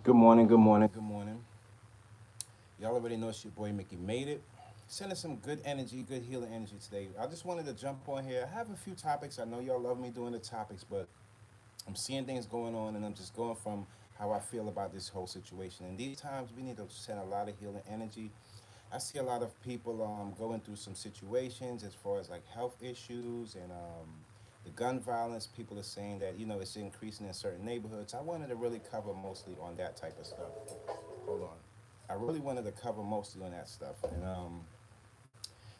Good morning, good morning, good morning. Y'all already know it's your boy Mickey made it. Sending some good energy, good healing energy today. I just wanted to jump on here. I have a few topics. I know y'all love me doing the topics, but I'm seeing things going on and I'm just going from how I feel about this whole situation. And these times we need to send a lot of healing energy. I see a lot of people going through some situations as far as like health issues and the gun violence. People are saying that, it's increasing in certain neighborhoods. I wanted to really cover mostly on that type of stuff. Hold on. I really wanted to cover mostly on that stuff.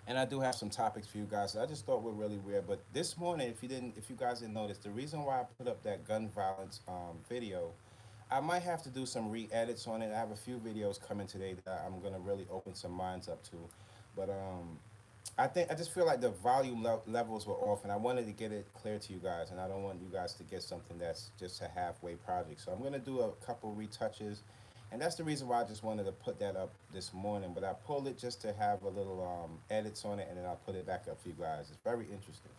And I do have some topics for you guys that I just thought were really weird. But this morning, if you guys didn't notice, the reason why I put up that gun violence video, I might have to do some re-edits on it. I have a few videos coming today that I'm gonna really open some minds up to. But I just feel like the volume levels were off, and I wanted to get it clear to you guys, and I don't want you guys to get something that's just a halfway project. So I'm gonna do a couple retouches, and that's the reason why I just wanted to put that up this morning. But I pulled it just to have a little edits on it, and then I'll put it back up for you guys. It's very interesting.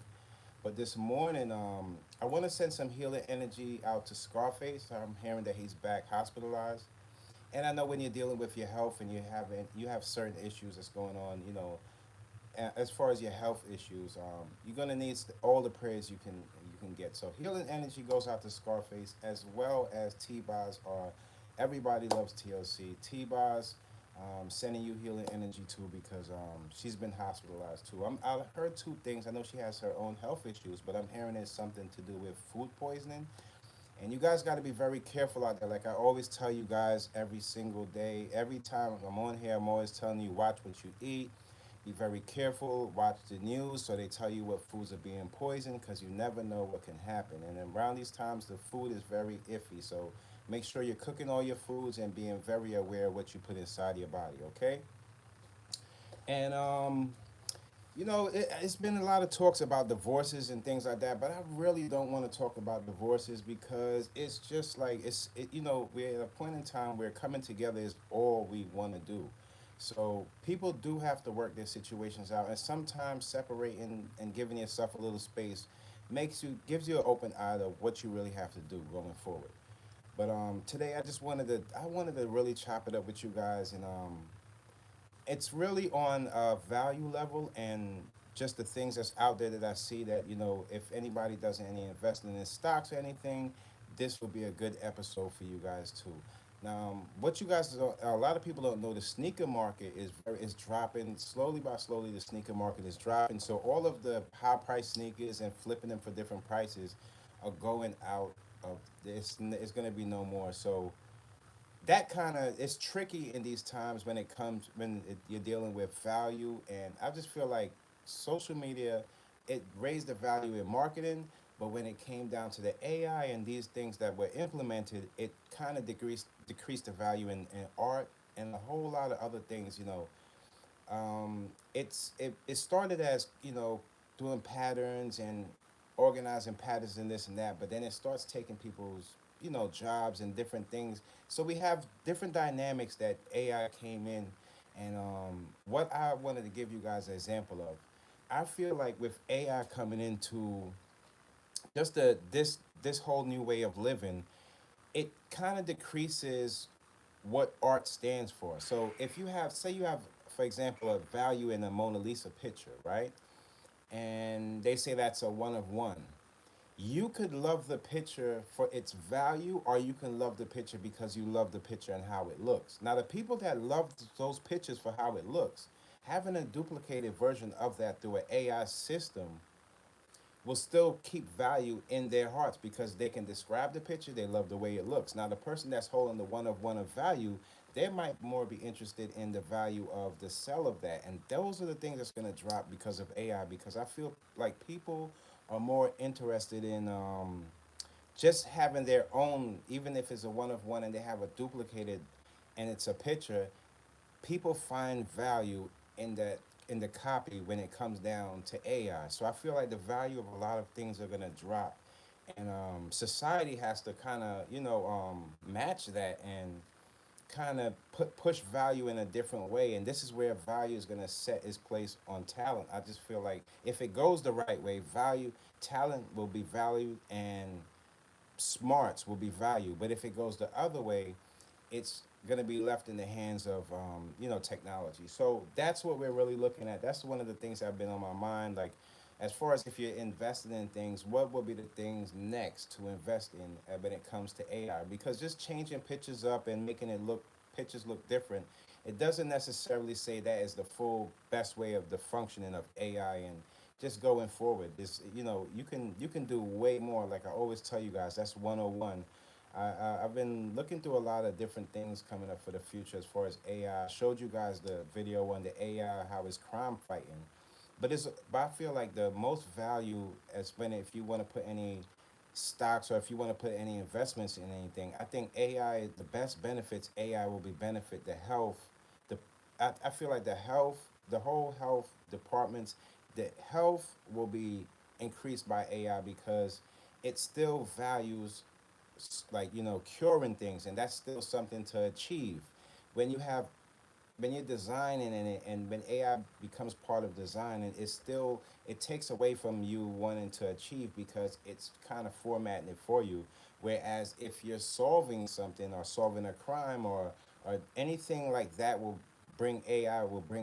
But this morning, I want to send some healing energy out to Scarface. I'm hearing that he's back hospitalized, and I know when you're dealing with your health and you have certain issues that's going on, as far as your health issues, you're gonna need all the prayers you can get. So healing energy goes out to Scarface as well as T-Boz. Everybody loves TLC. T-Boz, sending you healing energy too because she's been hospitalized too. I heard two things. I know she has her own health issues, but I'm hearing it's something to do with food poisoning. And you guys got to be very careful out there. Like I always tell you guys every single day, every time I'm on here, I'm always telling you watch what you eat. Be very careful. Watch the news so they tell you what foods are being poisoned because you never know what can happen. And around these times, the food is very iffy. So make sure you're cooking all your foods and being very aware of what you put inside your body. Okay. And it's been a lot of talks about divorces and things like that, but I really don't want to talk about divorces because it's just like we're at a point in time where coming together is all we want to do. So people do have to work their situations out, and sometimes separating and giving yourself a little space gives you an open eye to what you really have to do going forward. But today I wanted to really chop it up with you guys, and it's really on a value level and just the things that's out there that I see that if anybody does any investing in stocks or anything, this will be a good episode for you guys too. Now, what you guys don't, a lot of people don't know, the sneaker market is dropping slowly by slowly. The sneaker market is dropping, so all of the high price sneakers and flipping them for different prices are going out of this. It's going to be no more. So that kind of it's tricky in these times you're dealing with value, and I just feel like social media, it raised the value in marketing, but when it came down to the AI and these things that were implemented, it kind of decreased the value in art and a whole lot of other things. It started as doing patterns and organizing patterns and this and that, but then it starts taking people's jobs and different things. So we have different dynamics that AI came in, and what I wanted to give you guys an example of, I feel like with AI coming into just this whole new way of living, it kind of decreases what art stands for. So if you have, say you have, for example, a value in a Mona Lisa picture, right? And they say that's a one of one. You could love the picture for its value, or you can love the picture because you love the picture and how it looks. Now, the people that love those pictures for how it looks, having a duplicated version of that through an AI system will still keep value in their hearts because they can describe the picture, they love the way it looks. Now, the person that's holding the one of value, they might more be interested in the value of the sell of that. And those are the things that's going to drop because of AI, because I feel like people are more interested in just having their own, even if it's a one of one and they have a duplicated and it's a picture, people find value in the copy when it comes down to AI. So I feel like the value of a lot of things are gonna drop, and society has to kind of match that and kind of push value in a different way. And this is where value is gonna set its place on talent. I just feel like if it goes the right way, talent will be valued and smarts will be valued. But if it goes the other way, it's going to be left in the hands of technology. So that's what we're really looking at. That's one of the things that have been on my mind. Like, as far as if you're invested in things, what will be the things next to invest in when it comes to AI? Because just changing pictures up and making it look pictures look different, it doesn't necessarily say that is the full best way of the functioning of AI. And just going forward, this you can do way more. Like I always tell you guys, that's 101. I've been looking through a lot of different things coming up for the future as far as AI. Showed you guys the video on the AI, how it's crime fighting. But I feel like the most value as when if you want to put any stocks or if you want to put any investments in anything, I think AI, the best benefits AI will be benefit the health. The I feel like the health, the whole health departments, the health will be increased by AI because it still values like curing things, and that's still something to achieve when you have when you're designing in it and when AI becomes part of designing, it takes away from you wanting to achieve because it's kind of formatting it for you. Whereas if you're solving something or solving a crime or anything like that will bring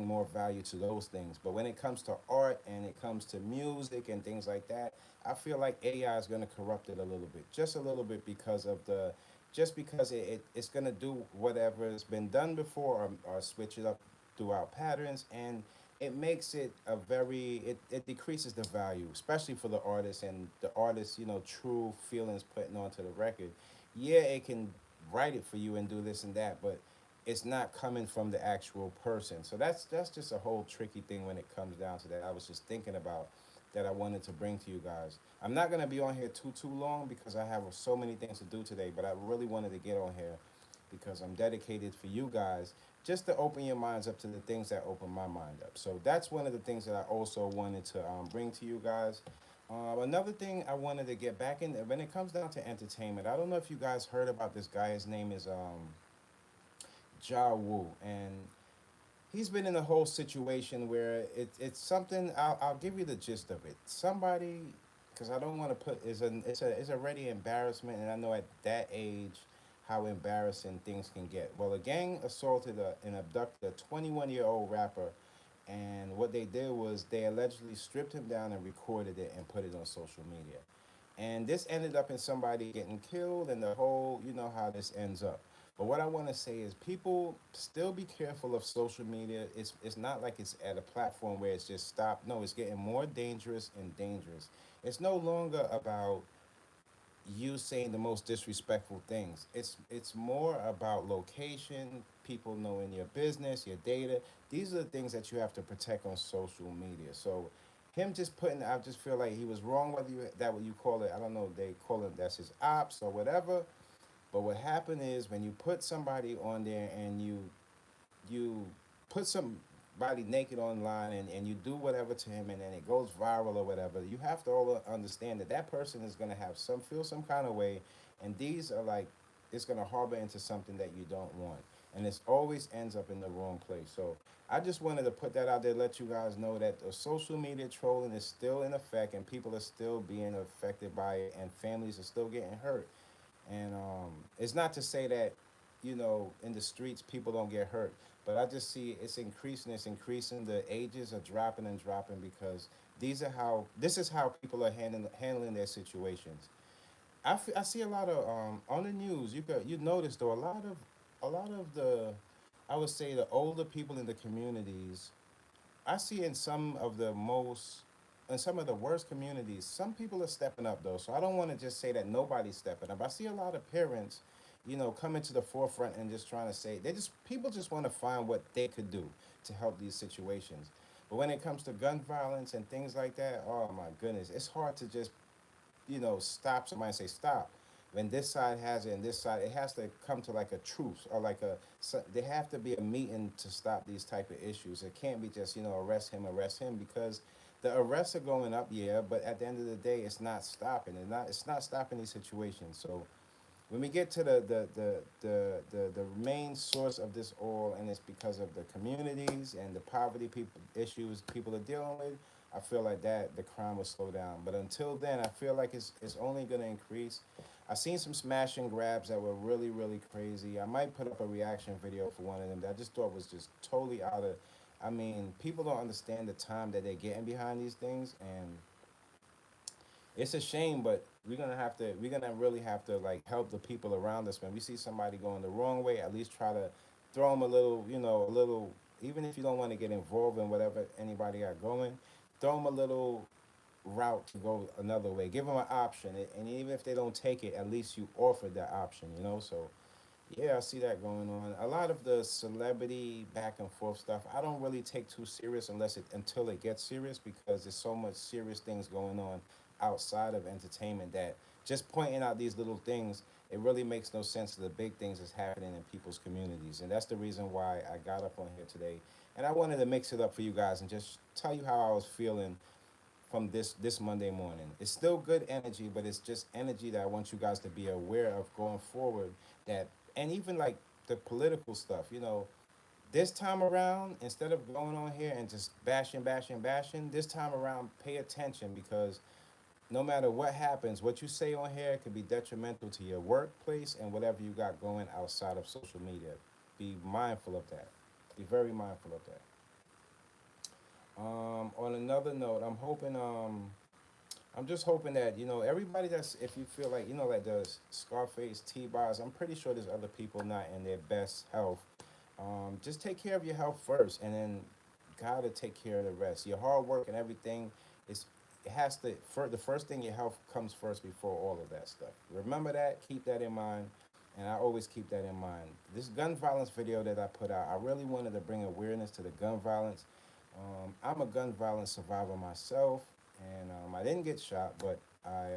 more value to those things. But when it comes to art and it comes to music and things like that, I feel like AI is going to corrupt it a little bit, just a little bit because of the just because it's going to do whatever has been done before or switch it up throughout patterns, and it makes it a very it decreases the value, especially for the artist and the artist true feelings putting onto the record. Yeah, it can write it for you and do this and that, but it's not coming from the actual person. So that's just a whole tricky thing when it comes down to that. I was just thinking about that I wanted to bring to you guys. I'm not gonna be on here too long because I have so many things to do today, but I really wanted to get on here because I'm dedicated for you guys just to open your minds up to the things that open my mind up. So that's one of the things that I also wanted to bring to you guys. Another thing I wanted to get back in when it comes down to entertainment. I don't know if you guys heard about this guy. His name is Jah Woo, and he's been in a whole situation where it's something. I'll give you the gist of it. Somebody, because I don't want to put it's already embarrassment, and I know at that age how embarrassing things can get. Well, a gang assaulted and abducted a 21-year-old rapper, and what they did was they allegedly stripped him down and recorded it and put it on social media. And this ended up in somebody getting killed, and the whole, you know how this ends up. But what I want to say is, people still be careful of social media. It's not like it's at a platform where it's just stopped. No, it's getting more dangerous and dangerous. It's no longer about you saying the most disrespectful things. It's more about location, people knowing your business, your data. These are the things that you have to protect on social media. So him just putting, I just feel like he was wrong, whether you that what you call it, I don't know, they call it that's his ops or whatever. But what happened is when you put somebody on there and you put somebody naked online and you do whatever to him and then it goes viral or whatever, you have to all understand that that person is going to have feel some kind of way, and these are like it's going to harbor into something that you don't want, and it always ends up in the wrong place. So I just wanted to put that out there, let you guys know that the social media trolling is still in effect and people are still being affected by it and families are still getting hurt. And it's not to say that, in the streets people don't get hurt, but I just see it's increasing. It's increasing. The ages are dropping and dropping because this is how people are handling their situations. I see a lot of on the news. You notice though a lot of the I would say the older people in the communities I see in some of the worst communities, some people are stepping up though. So I don't want to just say that nobody's stepping up. I see a lot of parents, coming to the forefront and just trying to say people just want to find what they could do to help these situations. But when it comes to gun violence and things like that, oh my goodness, it's hard to just stop somebody and say stop. When this side has it and this side, it has to come to like a truce or there have to be a meeting to stop these type of issues. It can't be just, arrest him because the arrests are going up, yeah, but at the end of the day, it's not stopping. It's not stopping these situations. So when we get to the main source of this oil, and it's because of the communities and the poverty issues people are dealing with, I feel like that the crime will slow down. But until then, I feel like it's only going to increase. I seen some smash and grabs that were really, really crazy. I might put up a reaction video for one of them that I just thought was just totally out of. I mean, people don't understand the time that they're getting behind these things, and it's a shame, but we're gonna really have to like help the people around us. When we see somebody going the wrong way, at least try to throw them a little, a little. Even if you don't want to get involved in whatever anybody got going, throw them a little route to go another way. Give them an option, and even if they don't take it, at least you offered that option. So yeah, I see that going on. A lot of the celebrity back and forth stuff, I don't really take too serious until it gets serious, because there's so much serious things going on outside of entertainment that just pointing out these little things, it really makes no sense to the big things that's happening in people's communities. And that's the reason why I got up on here today. And I wanted to mix it up for you guys and just tell you how I was feeling from this Monday morning. It's still good energy, but it's just energy that I want you guys to be aware of going forward. That, and even like the political stuff, this time around, instead of going on here and just bashing, bashing, bashing, this time around, pay attention, because no matter what happens, what you say on here could be detrimental to your workplace and whatever you got going outside of social media. Be mindful of that. Be very mindful of that. On another note, I'm just hoping that everybody that's, if you feel like like the Scarface, T-Boz, I'm pretty sure there's other people not in their best health. Just take care of your health first, and then God will take care of the rest. Your hard work and everything is it has to the first thing, your health comes first before all of that stuff. Remember that, keep that in mind, and I always keep that in mind. This gun violence video that I put out, I really wanted to bring awareness to the gun violence. I'm a gun violence survivor myself, and I didn't get shot, but I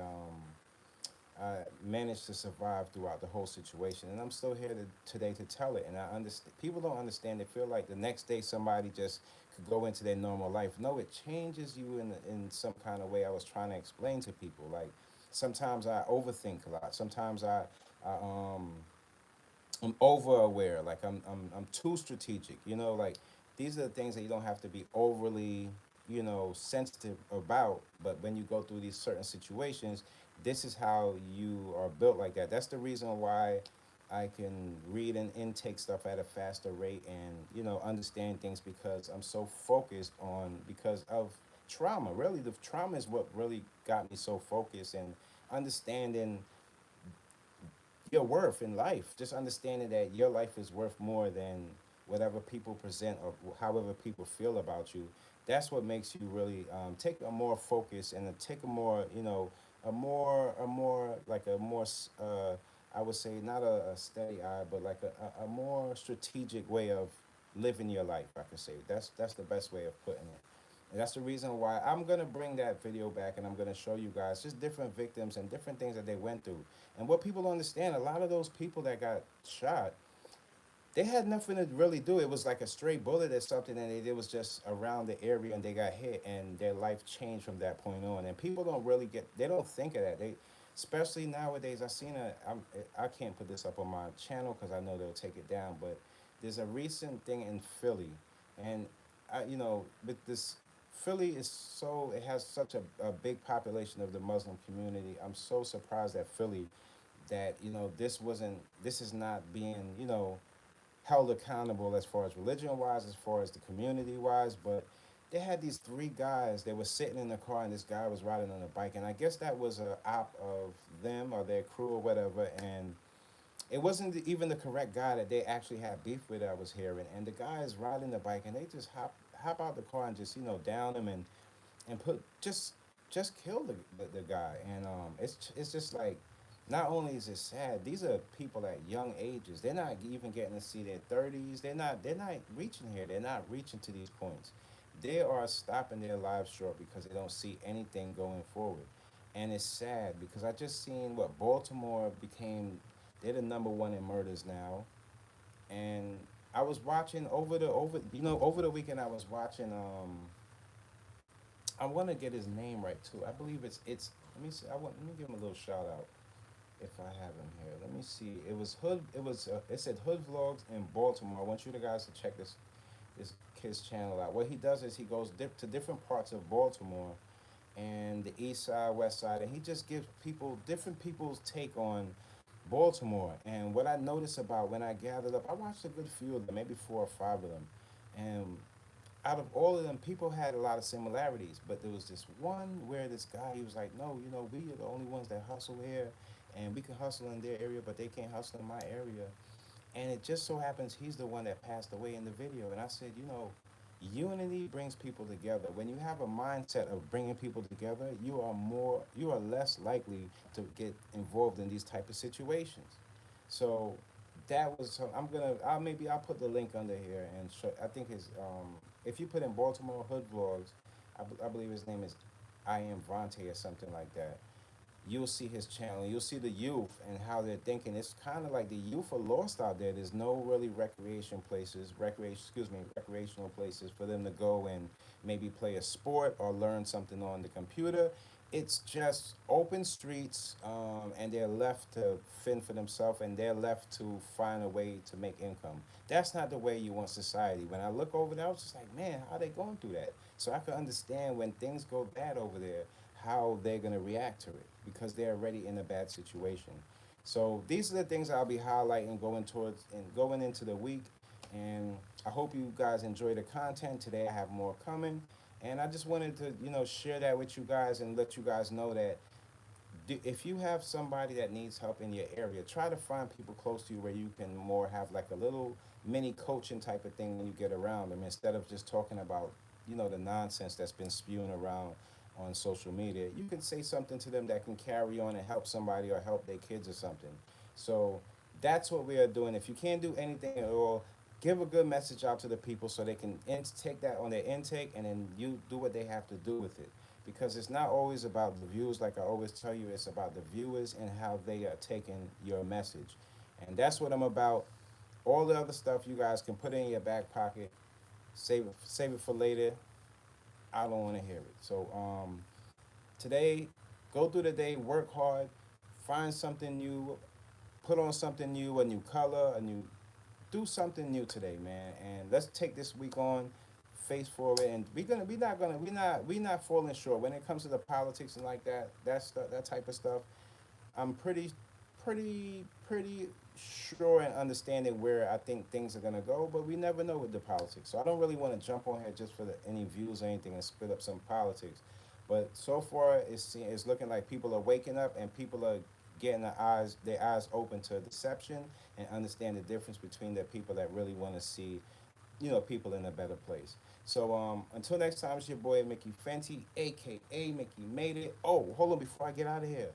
managed to survive throughout the whole situation, and I'm still here today to tell it. And I understand people don't understand. They feel like the next day somebody just could go into their normal life. No, it changes you in some kind of way. I was trying to explain to people, like sometimes I overthink a lot. Sometimes I I'm over aware. Like I'm too strategic. Like these are the things that you don't have to be overly, sensitive about. But when you go through these certain situations, this is how you are built like that. That's the reason why I can read and intake stuff at a faster rate, and understand things, because I'm so focused on, because of trauma. Really, the trauma is what really got me so focused, and understanding your worth in life. Just understanding that your life is worth more than whatever people present or however people feel about you. That's what makes you really take a more focus, and take a more, like a more, I would say, not a steady eye, but like a more strategic way of living your life. I could say that's the best way of putting it. And that's the reason why I'm gonna bring that video back, and I'm gonna show you guys just different victims and different things that they went through. And what people don't understand, a lot of those people that got shot, they had nothing to really do. It was like a stray bullet or something, and it was just around the area, and they got hit, and their life changed from that point on. And people don't really they don't think of that. Especially nowadays, I can't put this up on my channel because I know they'll take it down. But there's a recent thing in Philly, and with this, Philly is it has such a big population of the Muslim community. I'm so surprised at Philly that this is not being held accountable as far as religion wise, as far as the community wise. But they had these three guys. They were sitting in the car, and this guy was riding on a bike, and I guess that was a op of them or their crew or whatever. And it wasn't even the correct guy that they actually had beef with, I was hearing. And the guy is riding the bike, and they just hop out the car and just down him, and put just kill the guy. And it's just like, not only is it sad, these are people at young ages. They're not even getting to see their 30s. They're not reaching here. They're not reaching to these points. They are stopping their lives short because they don't see anything going forward. And it's sad because I just seen what Baltimore became. They're the number one in murders now. And I was watching over the weekend. I was watching. I want to get his name right too. I believe it's. Let me see. Let me give him a little shout out if I have him here. Let me see. It was Hood. It said Hood Vlogs in Baltimore. I want you guys to check this kid's channel out. What he does is he goes to different parts of Baltimore, and the east side, west side, and he just gives people different people's take on Baltimore. And what I noticed about when I gathered up, I watched a good few of them, maybe 4 or 5 of them, and out of all of them, people had a lot of similarities. But there was this one where this guy, he was like, no, we are the only ones that hustle here, and we can hustle in their area, but they can't hustle in my area. And it just so happens he's the one that passed away in the video. And I said, unity brings people together. When you have a mindset of bringing people together, you are less likely to get involved in these type of situations. So that was, I'll put the link under here and show. I think if you put in Baltimore Hood Vlogs, I believe his name is I am Vontae or something like that. You'll see his channel. You'll see the youth and how they're thinking. It's kind of like the youth are lost out there. There's no really recreational places for them to go and maybe play a sport or learn something on the computer. It's just open streets, and they're left to fend for themselves, and they're left to find a way to make income. That's not the way you want society. When I look over there, I was just like, man, how are they going through that? So I can understand when things go bad over there, how they're going to react to it because they're already in a bad situation. So these are the things I'll be highlighting going towards and going into the week. And I hope you guys enjoy the content today. I have more coming. And I just wanted to, share that with you guys and let you guys know that if you have somebody that needs help in your area, try to find people close to you where you can more have like a little mini coaching type of thing when you get around them instead of just talking about, the nonsense that's been spewing around on social media. You can say something to them that can carry on and help somebody or help their kids or something. So that's what we are doing. If you can't do anything at all, give a good message out to the people so they can take that on their intake and then you do what they have to do with it. Because it's not always about the views, like I always tell you, it's about the viewers and how they are taking your message. And that's what I'm about. All the other stuff you guys can put in your back pocket, save it for later. I don't want to hear it. So today, go through the day, work hard, find something new, put on something new, a new color, a new do something new today, man. And let's take this week on, face forward, and we're not falling short when it comes to the politics and like that. That type of stuff. I'm pretty sure and understanding where I think things are gonna go, but we never know with the politics. So I don't really want to jump on here just for any views or anything and split up some politics. But so far, it's looking like people are waking up and people are getting their eyes open to deception and understand the difference between the people that really want to see, people in a better place. So until next time, it's your boy Mickey Fenty, aka Mickey Made It. Oh, hold on before I get out of here.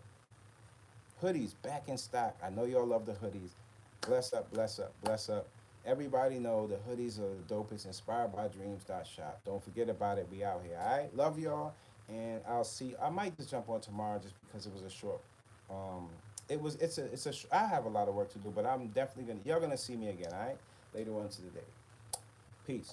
Hoodies back in stock. I know y'all love the hoodies. Bless up, bless up, bless up. Everybody know the hoodies are the dopest. Inspired by dreams.shop. Don't forget about it. We out here. All right. Love y'all. And I'll see. I might just jump on tomorrow just because it was a short. I have a lot of work to do, but I'm definitely gonna. Y'all gonna see me again. All right. Later on to the day. Peace.